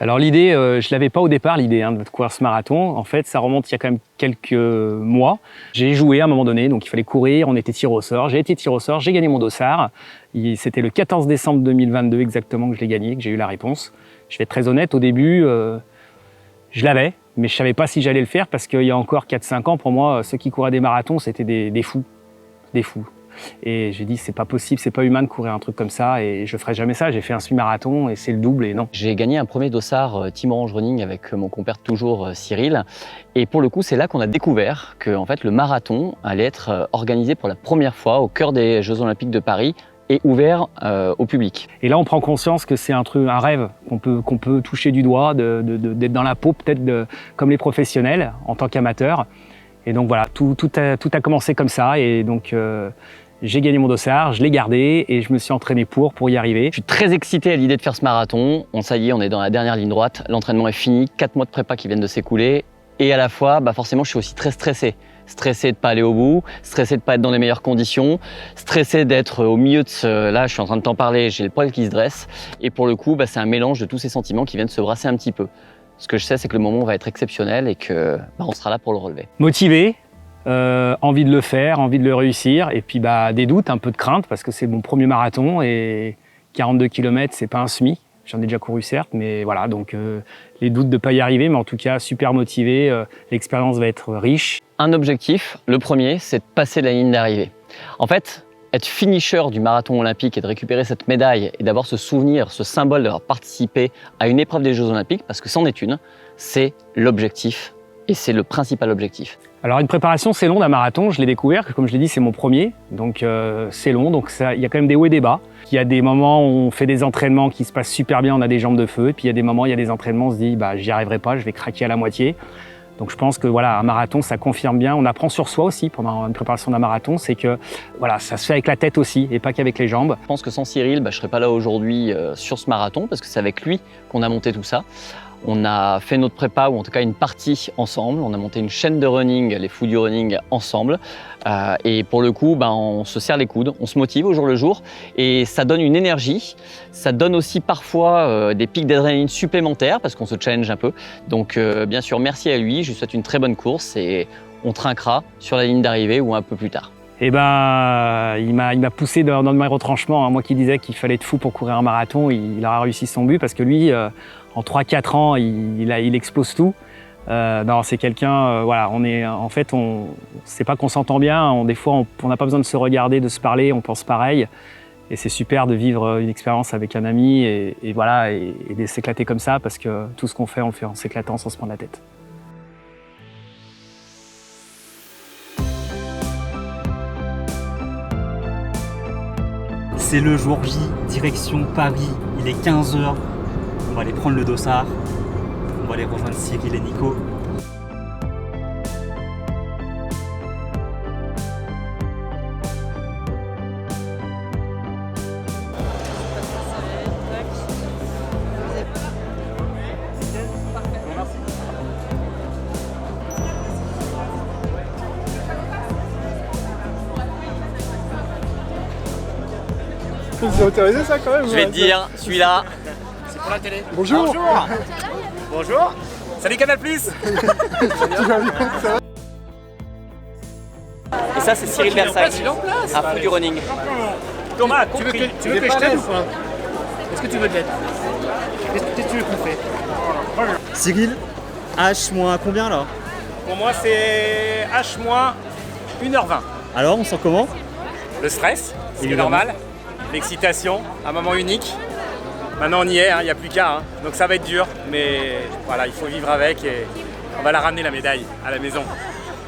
Alors l'idée, je ne l'avais pas au départ, l'idée de courir ce marathon. En fait, ça remonte il y a quand même quelques mois. J'ai joué à un moment donné, donc il fallait courir, on était tiré au sort. J'ai été tiré au sort, j'ai gagné mon dossard. C'était le 14 décembre 2022 exactement que je l'ai gagné, que j'ai eu la réponse. Je vais être très honnête, au début, je l'avais, mais je ne savais pas si j'allais le faire parce qu'il y a encore 4-5 ans, pour moi, ceux qui couraient des marathons, c'était des fous. Des fous. Et j'ai dit, c'est pas possible, c'est pas humain de courir un truc comme ça et je ferai jamais ça. J'ai fait un semi-marathon et c'est le double et non. J'ai gagné un premier dossard Team Orange Running avec mon compère toujours Cyril. Et pour le coup, c'est là qu'on a découvert que en fait, le marathon allait être organisé pour la première fois au cœur des Jeux Olympiques de Paris et ouvert au public. Et là, on prend conscience que c'est un rêve qu'on peut toucher du doigt, d'être dans la peau peut-être comme les professionnels en tant qu'amateur. Et donc voilà, tout a commencé comme ça et donc j'ai gagné mon dossard, je l'ai gardé et je me suis entraîné pour y arriver. Je suis très excité à l'idée de faire ce marathon. Ça y est, on est dans la dernière ligne droite, l'entraînement est fini, 4 mois de prépa qui viennent de s'écouler et à la fois, forcément, je suis aussi très stressé. Stressé de ne pas aller au bout, stressé de ne pas être dans les meilleures conditions, stressé d'être au milieu de ce... Là, je suis en train de t'en parler, j'ai le poil qui se dresse et pour le coup, c'est un mélange de tous ces sentiments qui viennent se brasser un petit peu. Ce que je sais, c'est que le moment va être exceptionnel et que on sera là pour le relever. Motivé, envie de le faire, envie de le réussir, et puis des doutes, un peu de crainte, parce que c'est mon premier marathon et 42 km, c'est pas un semi. J'en ai déjà couru certes, mais voilà, donc les doutes de ne pas y arriver, mais en tout cas super motivé, l'expérience va être riche. Un objectif, le premier, c'est de passer la ligne d'arrivée. En fait, être finisher du marathon olympique et de récupérer cette médaille et d'avoir ce souvenir, ce symbole d'avoir participé à une épreuve des Jeux Olympiques, parce que c'en est une, c'est l'objectif et c'est le principal objectif. Alors une préparation, c'est long d'un marathon, je l'ai découvert, comme je l'ai dit, c'est mon premier, donc c'est long, donc il y a quand même des hauts et des bas. Il y a des moments où on fait des entraînements qui se passent super bien, on a des jambes de feu, et puis il y a des moments, il y a des entraînements, on se dit j'y arriverai pas, je vais craquer à la moitié. Donc je pense que voilà, un marathon, ça confirme bien. On apprend sur soi aussi pendant une préparation d'un marathon, c'est que voilà, ça se fait avec la tête aussi et pas qu'avec les jambes. Je pense que sans Cyril, je serais pas là aujourd'hui sur ce marathon parce que c'est avec lui qu'on a monté tout ça. On a fait notre prépa, ou en tout cas une partie ensemble. On a monté une chaîne de running, les Fous du Running, ensemble. Et pour le coup, on se serre les coudes, on se motive au jour le jour. Et ça donne une énergie. Ça donne aussi parfois des pics d'adrénaline supplémentaires parce qu'on se challenge un peu. Donc bien sûr, merci à lui. Je lui souhaite une très bonne course et on trinquera sur la ligne d'arrivée ou un peu plus tard. Et il m'a poussé dans mes retranchements. Moi qui disais qu'il fallait être fou pour courir un marathon, il a réussi son but parce que lui, en 3-4 ans, il explose tout. Non, c'est quelqu'un, voilà, c'est pas qu'on s'entend bien, des fois on n'a pas besoin de se regarder, de se parler, on pense pareil. Et c'est super de vivre une expérience avec un ami et voilà, et de s'éclater comme ça parce que tout ce qu'on fait, on le fait en s'éclatant sans se prendre la tête. C'est le jour J, direction Paris, il est 15 h. On va aller prendre le dossard, on va aller rejoindre Cyril et Nico. C'est autorisé ça quand même? Je vais te dire, celui-là, c'est pour la télé. Bonjour. Bonjour. Bonjour. Salut Canal+. Et ça c'est Cyril Bersac, un Fou du Running. Thomas, tu veux que je t'aide ou pas? Est-ce que tu veux de l'aide? Qu'est-ce que tu veux qu'on fait? Cyril, H- combien là? Pour moi c'est H- 1h20. Alors, on sent comment? Le stress, c'est Évidemment. normal. L'excitation, un moment unique. Maintenant on y est, il n'y a plus qu'à. Donc ça va être dur, mais voilà, il faut vivre avec et on va la ramener la médaille à la maison.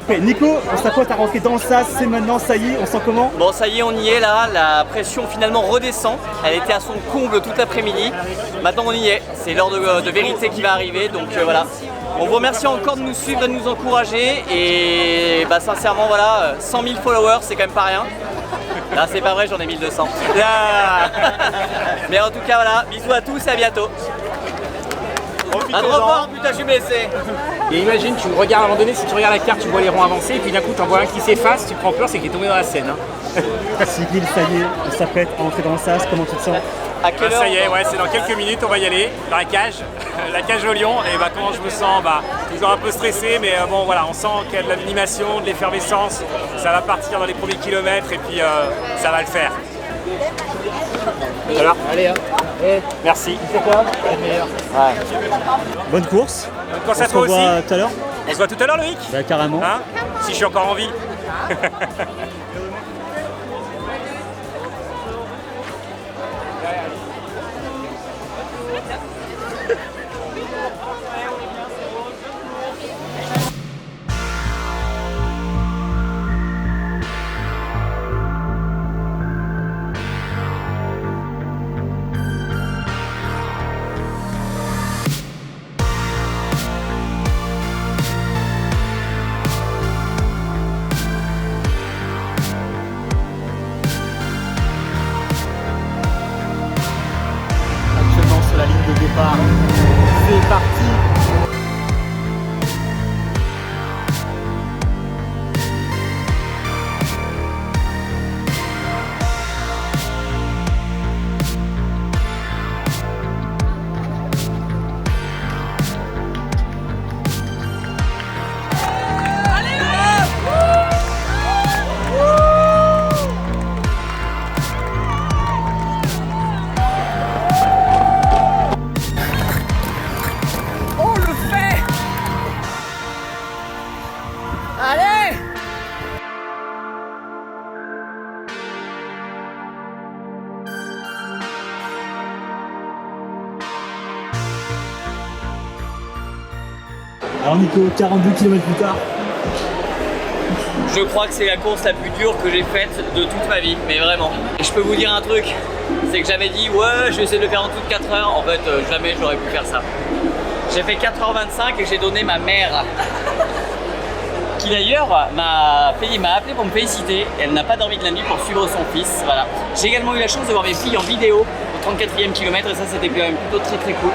Ok, Nico, on s'apprête à rentrer dans le sas, c'est maintenant, ça y est, on sent comment? Bon, ça y est, on y est là, la pression finalement redescend. Elle était à son comble tout l'après-midi. Maintenant on y est, c'est l'heure de vérité qui va arriver, donc voilà. On vous remercie encore de nous suivre, de nous encourager et sincèrement voilà, 100 000 followers c'est quand même pas rien. Là c'est pas vrai, j'en ai 1200. Mais en tout cas voilà, bisous à tous et à bientôt. Un report, putain je suis blessé. Et imagine, tu me regardes à un moment donné, si tu regardes la carte, tu vois les ronds avancer, et puis d'un coup tu en vois un qui s'efface, tu prends peur, c'est qu'il est tombé dans la Seine. Cyril, ça y est, on s'apprête à entrer dans le sas, comment tu te sens? À quelle heure? Ça y est, ouais, c'est dans quelques minutes, on va y aller, dans la cage au lion. Et bah, comment je me sens? Toujours un peu stressé, mais bon voilà, on sent qu'il y a de l'animation, de l'effervescence. Ça va partir dans les premiers kilomètres et puis ça va le faire. Alors, allez, hein. Merci. C'est quoi? Le meilleur. Bonne course. Bonne course On à se toi aussi. revoit tout à l'heure. On se voit tout à l'heure, Loïc? Bah, carrément. Hein, si je suis encore en vie. Actuellement sur la ligne de départ, c'est parti. Alors Nico, 42 km plus tard. Je crois que c'est la course la plus dure que j'ai faite de toute ma vie, mais vraiment. Et je peux vous dire un truc, c'est que j'avais dit ouais, je vais essayer de le faire en dessous de 4 heures. En fait, jamais j'aurais pu faire ça. J'ai fait 4h25 et j'ai donné ma mère, qui d'ailleurs m'a appelé pour me féliciter. Elle n'a pas dormi de la nuit pour suivre son fils. Voilà. J'ai également eu la chance de voir mes filles en vidéo au 34e kilomètre et ça c'était quand même plutôt très cool.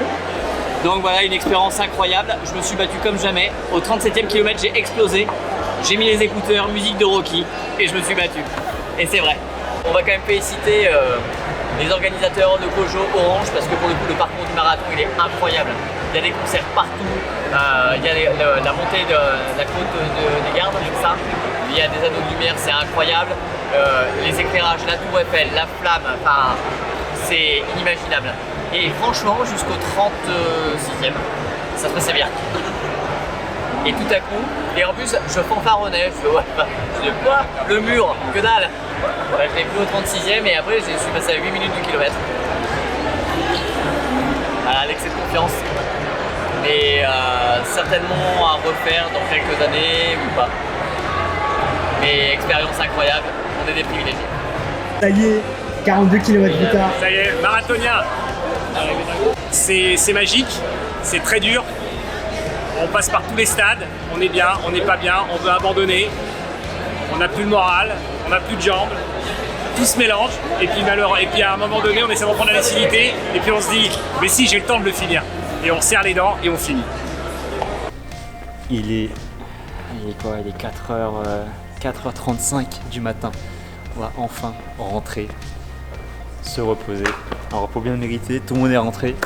Donc voilà, une expérience incroyable. Je me suis battu comme jamais. Au 37e kilomètre, j'ai explosé. J'ai mis les écouteurs, musique de Rocky et je me suis battu. Et c'est vrai. On va quand même féliciter les organisateurs de Kojo Orange parce que pour le coup, le parcours du marathon, il est incroyable. Il y a des concerts partout. Il y a la montée de la côte des Gardes, c'est ça. Il y a des anneaux de lumière, c'est incroyable. Les éclairages, la tour Eiffel, la flamme, enfin, c'est inimaginable. Et franchement, jusqu'au 36e, ça se passait bien. Et tout à coup, et en plus, je fanfaronnais, je fais ouais, je dis quoi? Le mur, que dalle. Bah, je l'ai plus au 36e et après, je suis passé à 8 minutes du kilomètre. Voilà, l'excès de confiance. Mais certainement à refaire dans quelques années ou pas. Mais expérience incroyable, on est des privilégiés. Ça y est, 42 km plus tard. Ça y est, marathonien. C'est magique, c'est très dur. On passe par tous les stades, on est bien, on n'est pas bien, on veut abandonner. On n'a plus le moral, on n'a plus de jambes. Tout se mélange et puis à un moment donné, on essaie de reprendre la lucidité et puis on se dit, mais si, j'ai le temps de le finir. Et on serre les dents et on finit. Il est quoi? Il est 4h35 du matin. On va enfin rentrer, se reposer. Un repos bien mérité, tout le monde est rentré.